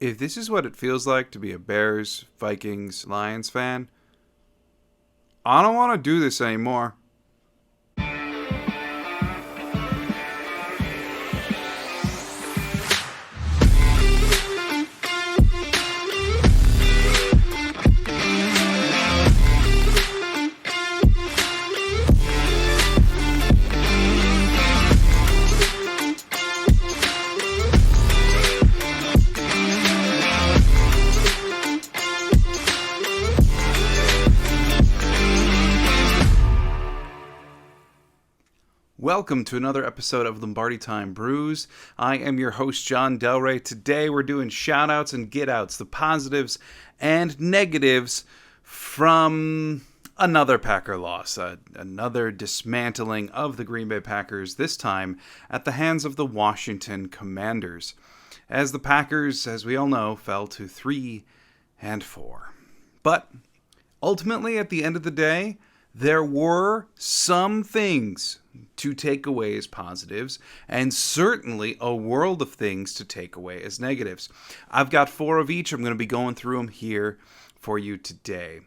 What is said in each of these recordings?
If this is what it feels like to be a Bears, Vikings, Lions fan, I don't want to do this anymore. Welcome to another episode of Lombardi Time Brews. I am your host, John Delray. Today we're doing shout-outs and get-outs, the positives and negatives from another Packer loss, another dismantling of the Green Bay Packers, this time at the hands of the Washington Commanders. As the Packers, as we all know, fell to 3-4. But ultimately, at the end of the day, there were some things to take away as positives, and certainly a world of things to take away as negatives. I've got 4 of each. I'm going to be going through them here for you today.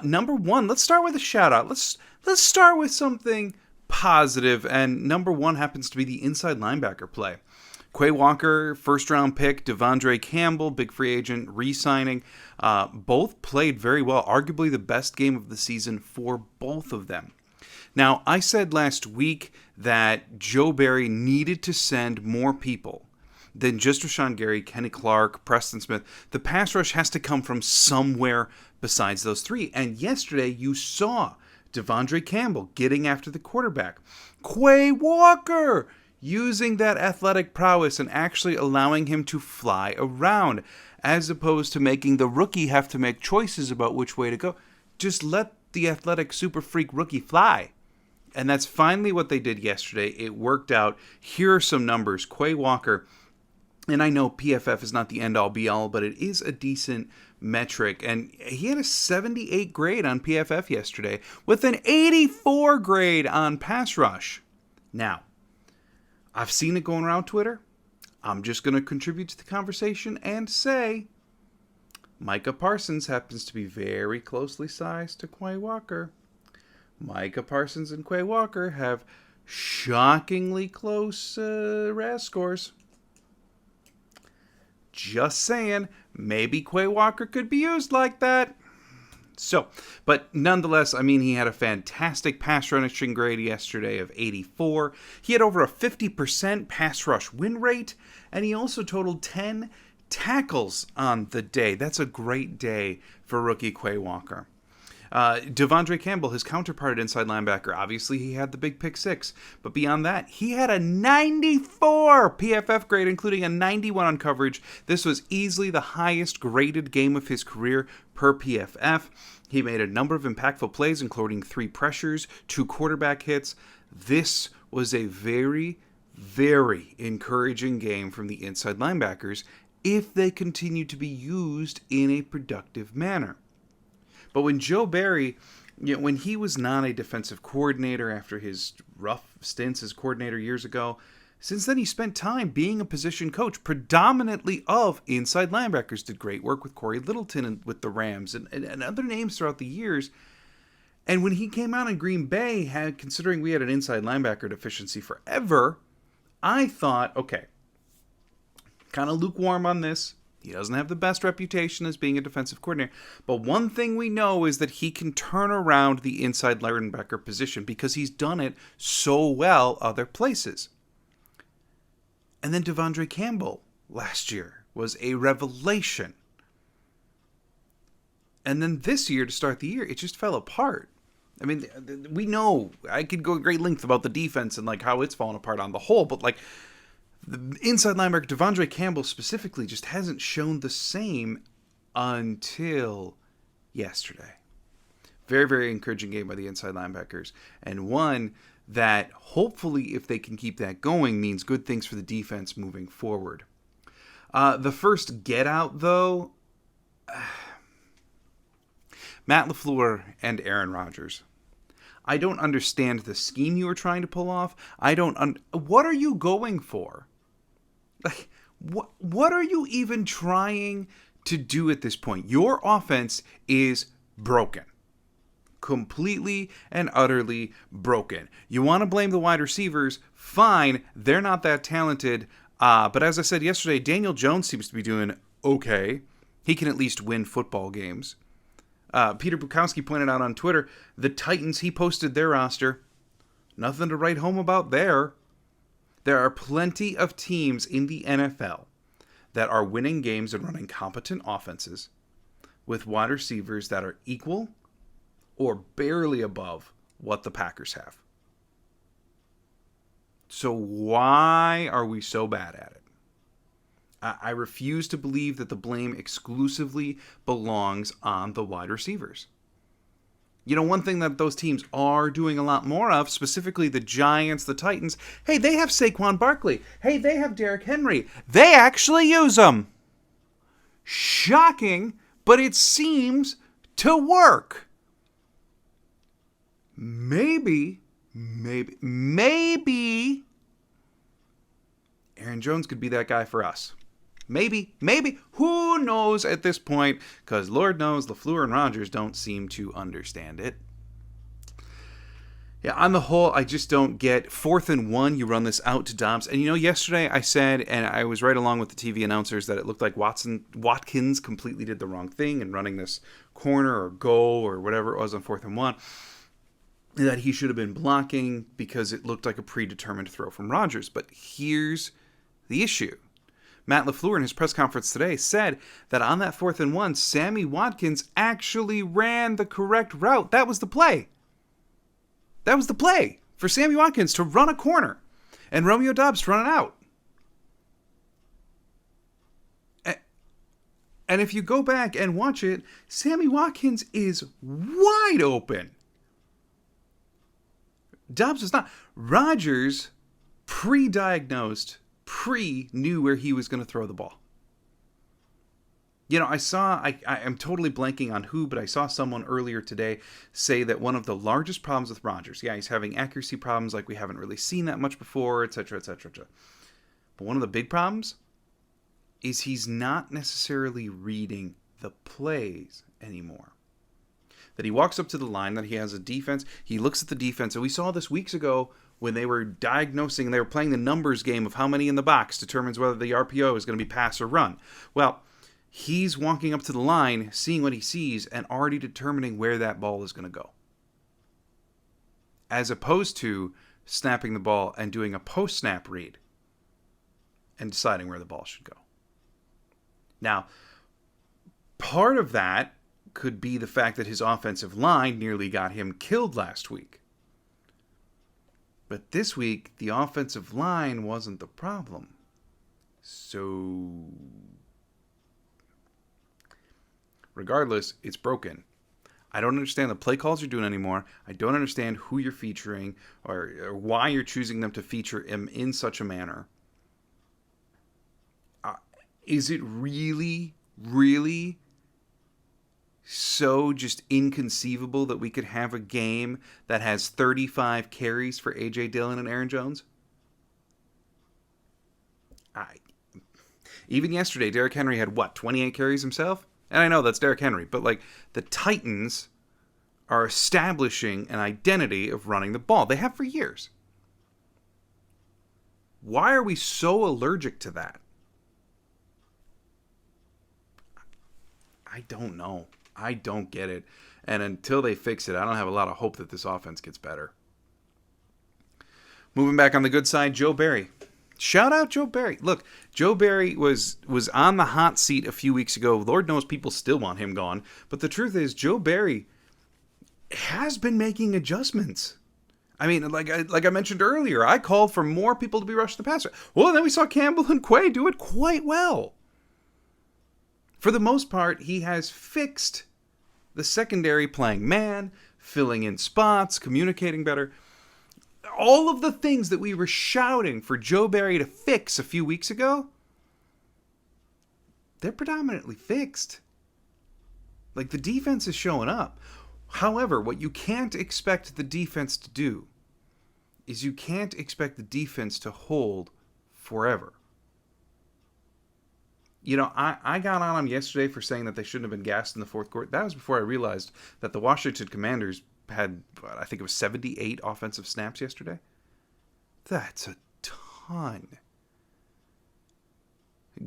Number 1, let's start with a shout out. Let's start with something positive, and number 1 happens to be the inside linebacker play. Quay Walker, first-round pick, Devondre Campbell, big free agent, re-signing. Both played very well, arguably the best game of the season for both of them. Now, I said last week that Joe Barry needed to send more people than just Rashawn Gary, Kenny Clark, Preston Smith. The pass rush has to come from somewhere besides those 3. And yesterday, you saw Devondre Campbell getting after the quarterback. Quay Walker using that athletic prowess and actually allowing him to fly around, as opposed to making the rookie have to make choices about which way to go. Just let the athletic super freak rookie fly. And that's finally what they did yesterday. It worked out. Here are some numbers. Quay Walker, and I know PFF is not the end-all be-all, but it is a decent metric. And he had a 78 grade on PFF yesterday with an 84 grade on pass rush. Now, I've seen it going around Twitter. I'm just going to contribute to the conversation and say Micah Parsons happens to be very closely sized to Quay Walker. Micah Parsons and Quay Walker have shockingly close RAS scores. Just saying, maybe Quay Walker could be used like that. So, but nonetheless, I mean, he had a fantastic pass rushing grade yesterday of 84. He had over a 50% pass rush win rate, and he also totaled 10 tackles on the day. That's a great day for rookie Quay Walker. Devondre Campbell, his counterpart at inside linebacker, obviously he had the big pick 6, but beyond that, he had a 94 PFF grade, including a 91 on coverage. This was easily the highest graded game of his career per PFF. He made a number of impactful plays, including 3 pressures, 2 quarterback hits. This was a very, very encouraging game from the inside linebackers if they continue to be used in a productive manner. But when Joe Barry, when he was not a defensive coordinator after his rough stints as coordinator years ago, since then he spent time being a position coach, predominantly of inside linebackers. Did great work with Corey Littleton with the Rams and other names throughout the years. And when he came out in Green Bay, considering we had an inside linebacker deficiency forever, I thought, okay, kind of lukewarm on this. He doesn't have the best reputation as being a defensive coordinator. But one thing we know is that he can turn around the inside linebacker position because he's done it so well other places. And then Devondre Campbell last year was a revelation. And then this year, to start the year, it just fell apart. I mean, we know, I could go great length about the defense and like how it's fallen apart on the whole, but like, the inside linebacker, Devondre Campbell specifically, just hasn't shown the same until yesterday. Very, very encouraging game by the inside linebackers. And one that hopefully, if they can keep that going, means good things for the defense moving forward. The first get out, though, Matt LaFleur and Aaron Rodgers. I don't understand the scheme you were trying to pull off. What are you going for? Like, What are you even trying to do at this point? Your offense is broken. Completely and utterly broken. You want to blame the wide receivers? Fine, they're not that talented. But as I said yesterday, Daniel Jones seems to be doing okay. He can at least win football games. Peter Bukowski pointed out on Twitter, the Titans, he posted their roster. Nothing to write home about there. There are plenty of teams in the NFL that are winning games and running competent offenses with wide receivers that are equal or barely above what the Packers have. So why are we so bad at it? I refuse to believe that the blame exclusively belongs on the wide receivers. You know, one thing that those teams are doing a lot more of, specifically the Giants, the Titans, hey, they have Saquon Barkley. Hey, they have Derrick Henry. They actually use them. Shocking, but it seems to work. Maybe Aaron Jones could be that guy for us. Maybe. Who knows at this point? Because Lord knows LaFleur and Rodgers don't seem to understand it. Yeah, on the whole, I just don't get 4th and 1, you run this out to Dobbs. And you know, yesterday I said, and I was right along with the TV announcers, that it looked like Watkins completely did the wrong thing in running this corner or goal or whatever it was on 4th and 1. That he should have been blocking because it looked like a predetermined throw from Rodgers. But here's the issue. Matt LaFleur in his press conference today said that on that 4th and 1, Sammy Watkins actually ran the correct route. That was the play. That was the play for Sammy Watkins to run a corner and Romeo Doubs to run it out. And if you go back and watch it, Sammy Watkins is wide open. Doubs is not. Rodgers pre-diagnosed, knew where he was going to throw the ball. You know, I'm totally blanking on who, but I saw someone earlier today say that one of the largest problems with Rodgers, he's having accuracy problems like we haven't really seen that much before, etc., etc., etc. But one of the big problems is he's not necessarily reading the plays anymore. That he walks up to the line, that he has a defense, he looks at the defense, and we saw this weeks ago when they were diagnosing, they were playing the numbers game of how many in the box determines whether the RPO is going to be pass or run. Well, he's walking up to the line, seeing what he sees, and already determining where that ball is going to go. As opposed to snapping the ball and doing a post-snap read and deciding where the ball should go. Now, part of that could be the fact that his offensive line nearly got him killed last week. But this week, the offensive line wasn't the problem. So, regardless, it's broken. I don't understand the play calls you're doing anymore. I don't understand who you're featuring or why you're choosing them to feature him in such a manner. Is it really so just inconceivable that we could have a game that has 35 carries for A.J. Dillon and Aaron Jones? Even yesterday, Derrick Henry had, 28 carries himself? And I know that's Derrick Henry, but the Titans are establishing an identity of running the ball. They have for years. Why are we so allergic to that? I don't know. I don't get it. And until they fix it, I don't have a lot of hope that this offense gets better. Moving back on the good side, Joe Barry. Shout out Joe Barry. Look, Joe Barry was on the hot seat a few weeks ago. Lord knows people still want him gone. But the truth is, Joe Barry has been making adjustments. I mean, like I mentioned earlier, I called for more people to be rushed the passer. Well, then we saw Campbell and Quay do it quite well. For the most part, he has fixed the secondary, playing man, filling in spots, communicating better. All of the things that we were shouting for Joe Barry to fix a few weeks ago, they're predominantly fixed. The defense is showing up. However, what you can't expect the defense to do is you can't expect the defense to hold forever. I got on them yesterday for saying that they shouldn't have been gassed in the fourth quarter. That was before I realized that the Washington Commanders had, I think it was 78 offensive snaps yesterday. That's a ton.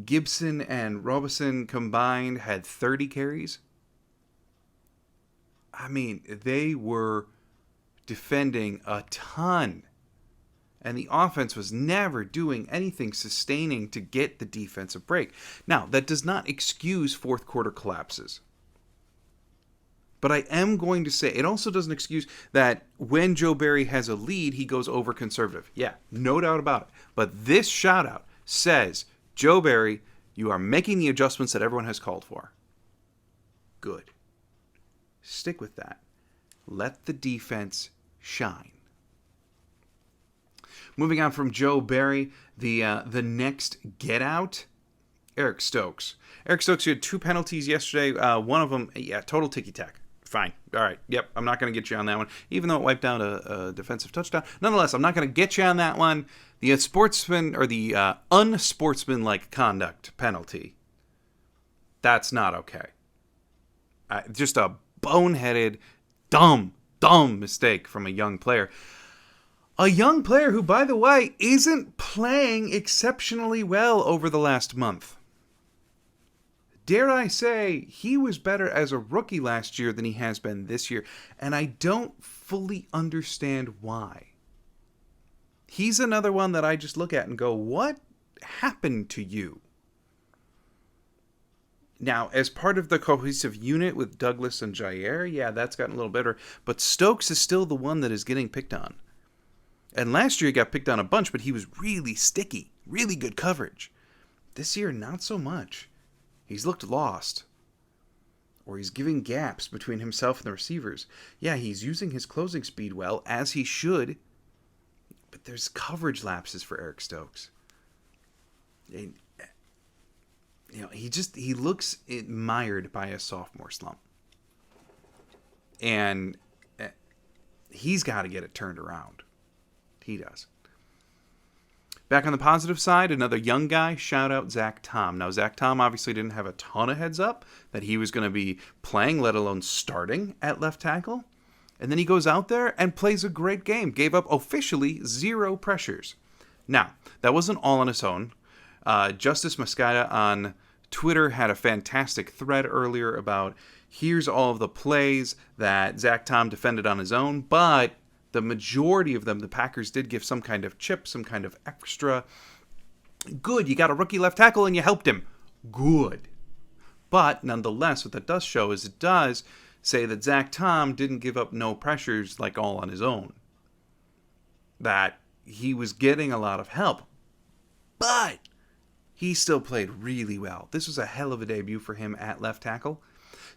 Gibson and Robinson combined had 30 carries. I mean, they were defending a ton. And the offense was never doing anything sustaining to get the defensive break. Now, that does not excuse fourth quarter collapses. But I am going to say, it also doesn't excuse that when Joe Barry has a lead, he goes over conservative. Yeah, no doubt about it. But this shout out says, Joe Barry, you are making the adjustments that everyone has called for. Good. Stick with that. Let the defense shine. Moving on from Joe Barry, the next get out, Eric Stokes. Eric Stokes, you had 2 penalties yesterday. One of them, total ticky-tack. Fine. All right. Yep, I'm not going to get you on that one, even though it wiped out a defensive touchdown. Nonetheless, I'm not going to get you on that one. The sportsman or the unsportsmanlike conduct penalty, that's not okay. Just a boneheaded, dumb mistake from a young player. A young player who, by the way, isn't playing exceptionally well over the last month. Dare I say, he was better as a rookie last year than he has been this year, and I don't fully understand why. He's another one that I just look at and go, what happened to you? Now, as part of the cohesive unit with Douglas and Jair, yeah, that's gotten a little better, but Stokes is still the one that is getting picked on. And last year he got picked on a bunch, but he was really sticky, really good coverage. This year, not so much. He's looked lost. Or he's giving gaps between himself and the receivers. Yeah, he's using his closing speed well, as he should. But there's coverage lapses for Eric Stokes. He looks mired by a sophomore slump. And he's got to get it turned around. He does. Back on the positive side, another young guy, shout out Zach Tom. Now, Zach Tom obviously didn't have a ton of heads up that he was going to be playing, let alone starting at left tackle. And then he goes out there and plays a great game. Gave up officially 0 pressures. Now, that wasn't all on his own. Justice Moscada on Twitter had a fantastic thread earlier about here's all of the plays that Zach Tom defended on his own, but the majority of them, the Packers did give some kind of chip, some kind of extra. Good, you got a rookie left tackle and you helped him. Good. But nonetheless, what that does show is it does say that Zach Tom didn't give up no pressures like all on his own. That he was getting a lot of help. But he still played really well. This was a hell of a debut for him at left tackle.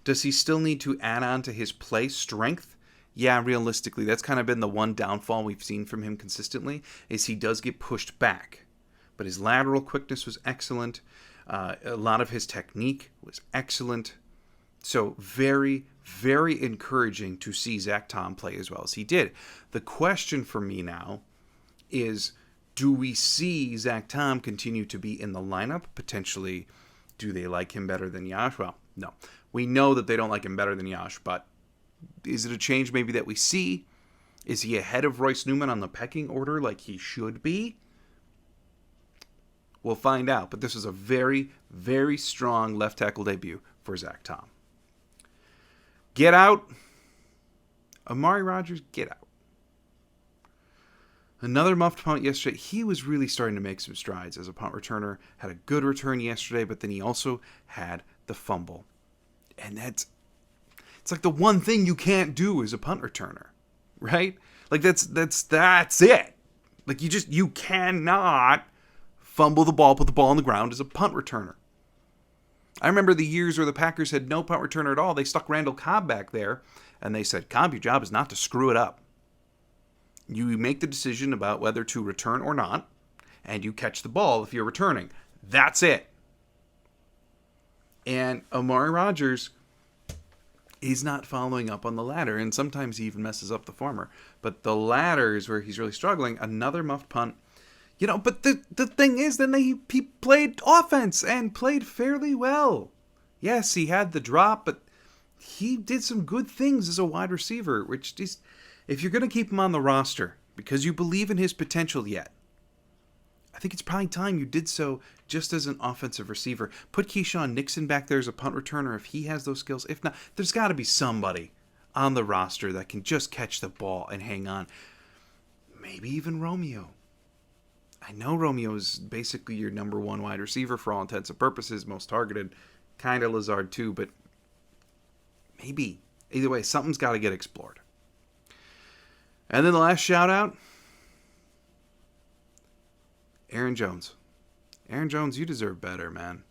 Does he still need to add on to his play strength? Yeah, realistically, that's kind of been the one downfall we've seen from him consistently, is he does get pushed back. But his lateral quickness was excellent. A lot of his technique was excellent. So very, very encouraging to see Zach Tom play as well as he did. The question for me now is, do we see Zach Tom continue to be in the lineup? Potentially, do they like him better than Yash? Well, no. We know that they don't like him better than Yash, but is it a change maybe that we see? Is he ahead of Royce Newman on the pecking order like he should be? We'll find out, but this was a very, very strong left tackle debut for Zach Tom. Get out. Amari Rodgers, get out. Another muffed punt yesterday. He was really starting to make some strides as a punt returner. Had a good return yesterday, but then he also had the fumble. And it's like the one thing you can't do as a punt returner, right? Like that's it. Like you cannot fumble the ball, put the ball on the ground as a punt returner. I remember the years where the Packers had no punt returner at all. They stuck Randall Cobb back there, and they said, Cobb, your job is not to screw it up. You make the decision about whether to return or not, and you catch the ball if you're returning. That's it. And Amari Rodgers, he's not following up on the latter, and sometimes he even messes up the former. But the latter is where he's really struggling. Another muffed punt. But the thing is, then he played offense and played fairly well. Yes, he had the drop, but he did some good things as a wide receiver, which is, if you're going to keep him on the roster because you believe in his potential yet, I think it's probably time you did so just as an offensive receiver. Put Keyshawn Nixon back there as a punt returner if he has those skills. If not, there's got to be somebody on the roster that can just catch the ball and hang on. Maybe even Romeo. I know Romeo is basically your number one wide receiver for all intents and purposes, most targeted. Kind of Lazard too, but maybe. Either way, something's got to get explored. And then the last shout out, Aaron Jones. Aaron Jones, you deserve better, man.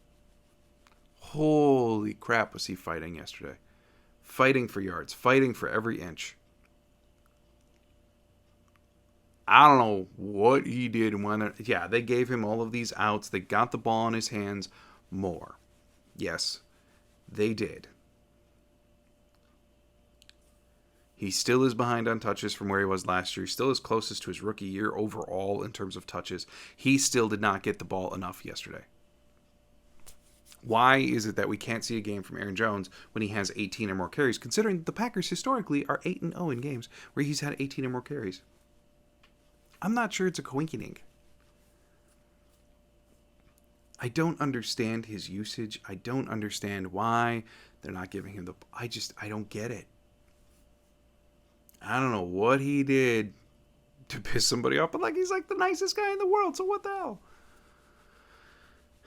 Holy crap, was he fighting yesterday. Fighting for yards, fighting for every inch. I don't know what he did when. Yeah, they gave him all of these outs. They got the ball in his hands more. Yes, they did. He still is behind on touches from where he was last year. He still is closest to his rookie year overall in terms of touches. He still did not get the ball enough yesterday. Why is it that we can't see a game from Aaron Jones when he has 18 or more carries, considering the Packers historically are 8-0 in games where he's had 18 or more carries? I'm not sure it's a coincidence. I don't understand his usage. I don't understand why they're not giving him the... I don't get it. I don't know what he did to piss somebody off, but he's like the nicest guy in the world, so what the hell?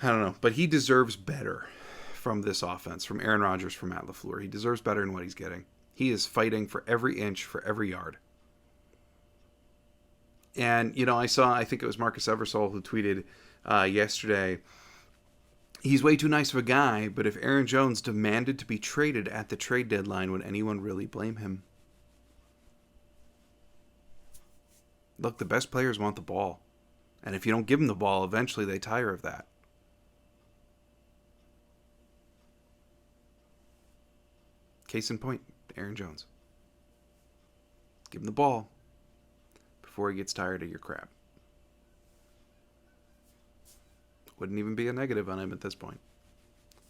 I don't know, but he deserves better from this offense, from Aaron Rodgers, from Matt LaFleur. He deserves better than what he's getting. He is fighting for every inch, for every yard. And, I think it was Marcus Eversole who tweeted yesterday, he's way too nice of a guy, but if Aaron Jones demanded to be traded at the trade deadline, would anyone really blame him? Look, the best players want the ball. And if you don't give them the ball, eventually they tire of that. Case in point, Aaron Jones. Give him the ball before he gets tired of your crap. Wouldn't even be a negative on him at this point.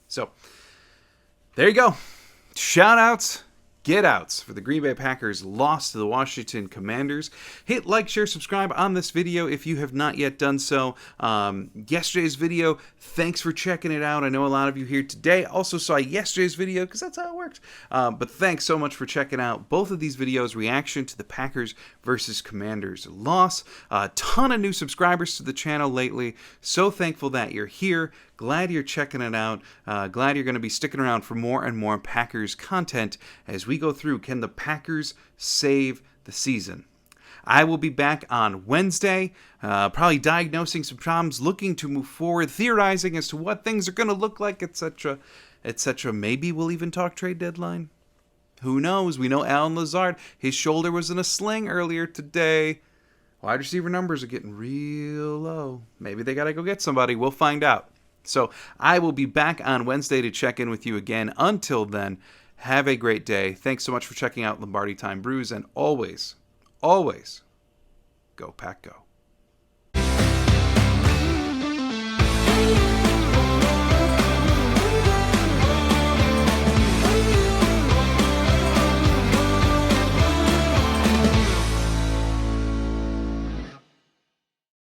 So, there you go. Shout outs. Get outs for the Green Bay Packers loss to the Washington Commanders. Hit like, share, subscribe on this video if you have not yet done so. Yesterday's video, thanks for checking it out. I know a lot of you here today also saw yesterday's video because that's how it works. But thanks so much for checking out both of these videos. Reaction to the Packers versus Commanders loss. A ton of new subscribers to the channel lately. So thankful that you're here. Glad you're checking it out. Glad you're going to be sticking around for more and more Packers content as we go through. Can the Packers save the season? I will be back on Wednesday, probably diagnosing some problems, looking to move forward, theorizing as to what things are going to look like, etc., etc. Maybe we'll even talk trade deadline. Who knows? We know Alan Lazard, his shoulder was in a sling earlier today. Wide receiver numbers are getting real low. Maybe they got to go get somebody. We'll find out. So I will be back on Wednesday to check in with you again. Until then, have a great day. Thanks so much for checking out Lombardi Time Brews. And always, always, go Pack Go.